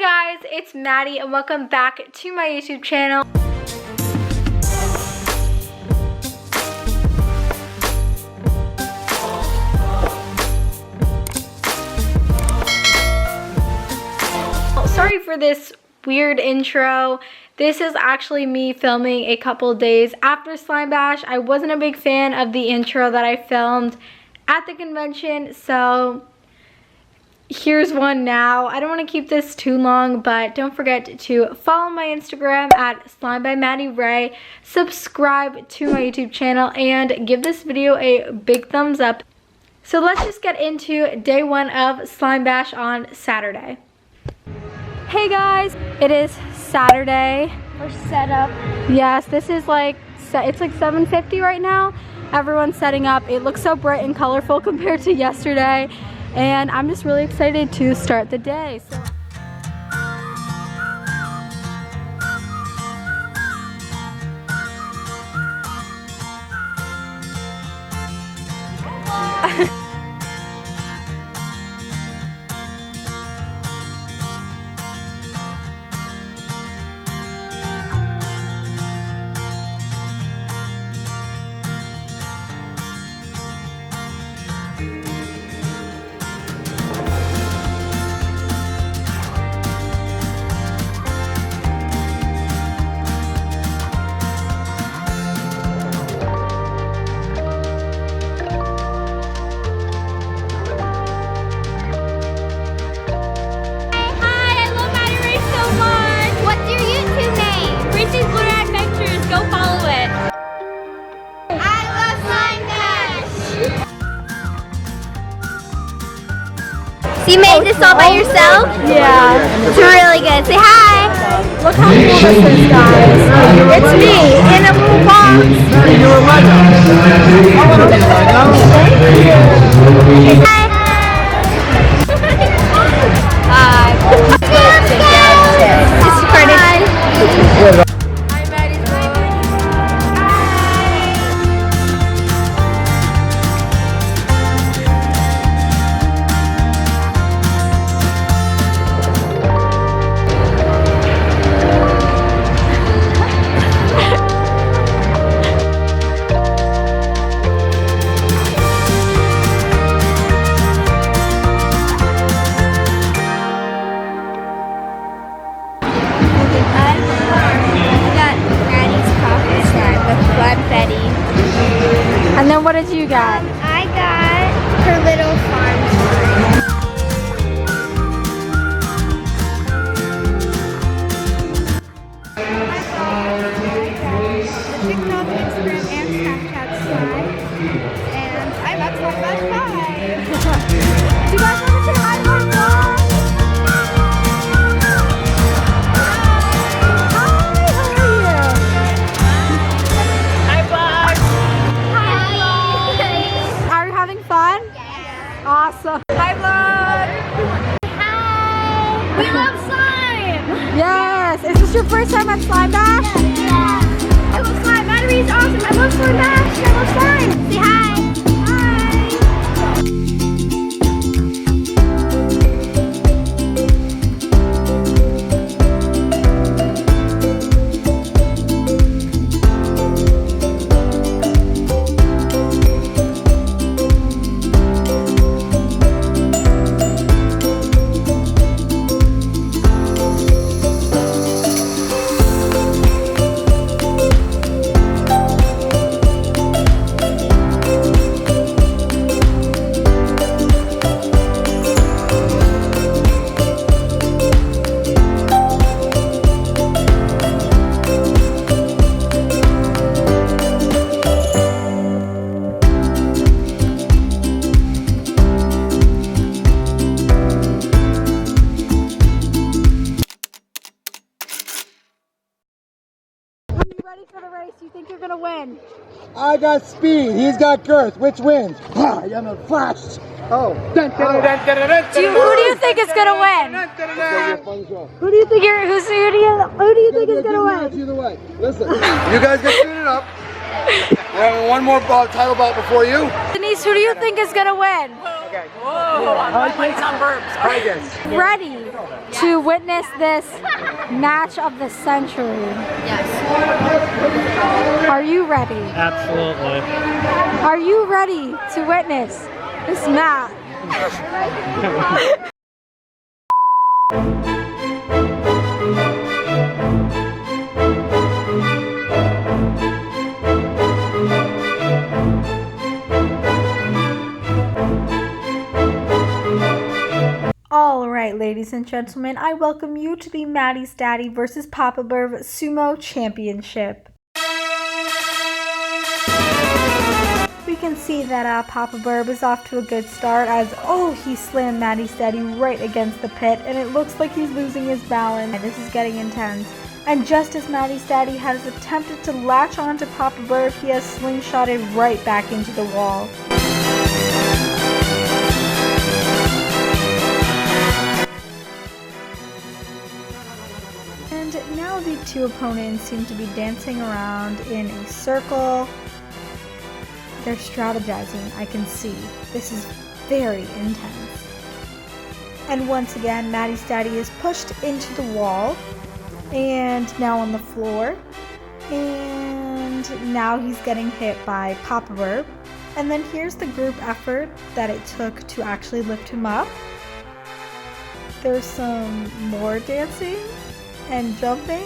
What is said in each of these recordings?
guys, it's Maddie and welcome back to my YouTube channel. Sorry for this weird intro. This is actually me filming a couple days after Slime Bash. I wasn't a big fan of the intro that I filmed at the convention, so here's one now. I don't want to keep this too long, but don't forget to follow my Instagram at Slime by Maddie Ray, subscribe to my YouTube channel, and give this video a big thumbs up. So let's just get into day one of Slime Bash on Saturday. Hey guys, it is Saturday. We're set up. Yes, this is like, it's like 7:50 right now. Everyone's setting up. It looks so bright and colorful compared to yesterday. And I'm just really excited to start the day. So you made this all by yourself? Yeah. It's really good. Say hi. Look how cool this is, guys. It's me in a little box. Hi. Hi. And then what did you get? I got her little farm slime. The TikTok, Instagram, and Snapchat slime. And I got Slime Bash 5. Do you guys want to say hi to my vlog? Awesome. Hi vlog. Hi. We love slime. Yes. Is this your first time at Slime Bash? Yeah. I love slime. Maddie is awesome. I love Slime Bash. I love slime. Say hi. Ready for the race? You think you're gonna win? I got speed. He's got girth. Which wins? I'm a flash. Oh. Who do you think is gonna win? Who do you think is gonna win? Either way. Listen, you guys get suited up. We're having one more title bout before you. Denise, who do you think is gonna win? Okay. Whoa, my light's on burps. Try again. Ready to witness this match of the century? Yes. Are you ready? Absolutely. Are you ready to witness this match? All right, ladies and gentlemen, I welcome you to the Maddie's Daddy versus Papa Burb Sumo Championship. We can see that Papa Burb is off to a good start as, he slammed Maddie's Daddy right against the pit and it looks like he's losing his balance. This is getting intense. And just as Maddie's Daddy has attempted to latch on to Papa Burb, he has slingshotted right back into the wall. And now the two opponents seem to be dancing around in a circle. They're strategizing, I can see. This is very intense. And once again, Maddie's Daddy is pushed into the wall and now on the floor. And now he's getting hit by Papa Burb. And then here's the group effort that it took to actually lift him up. There's some more dancing and jumping.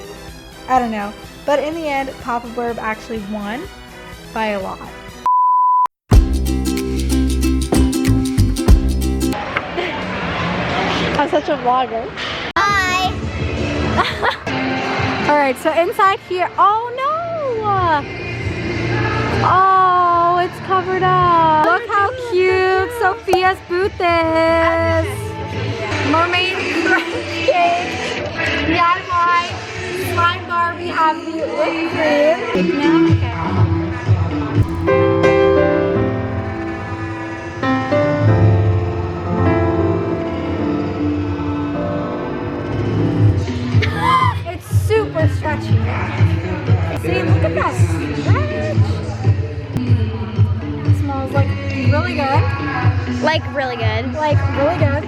I don't know. But in the end, Papa Burb actually won by a lot. I'm such a vlogger. Hi. Alright, so inside here, oh no! Oh, it's covered up. Look how cute Sophia's booth is. Mermaid cake, DIY, slime bar, we have the whipped cream. Yeah, okay. Super stretchy. See, look at that stretch. It smells like really good. Like really good. Like really good.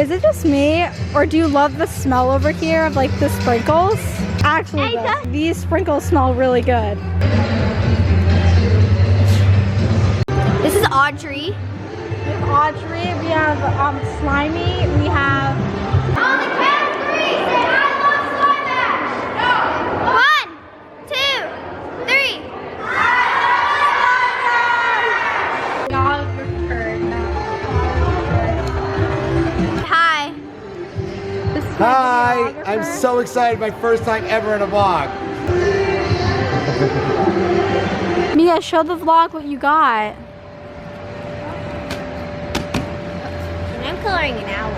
Is it just me, or do you love the smell over here of like the sprinkles? Actually, these sprinkles smell really good. This is Audrey. With Audrey, we have Slimy, we have... On the count of 3, say I love Slime Bash. No. 1, 2, 3. Y'all return. Hi. This is my Hi, I'm videographer. so excited. My first time ever in a vlog. Mia, show the vlog what you got. I'm coloring an owl.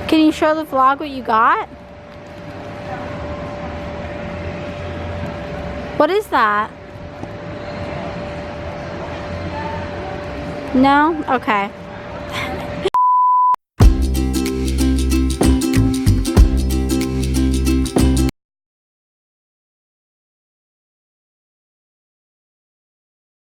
Can you show the vlog what you got? What is that? No? Okay.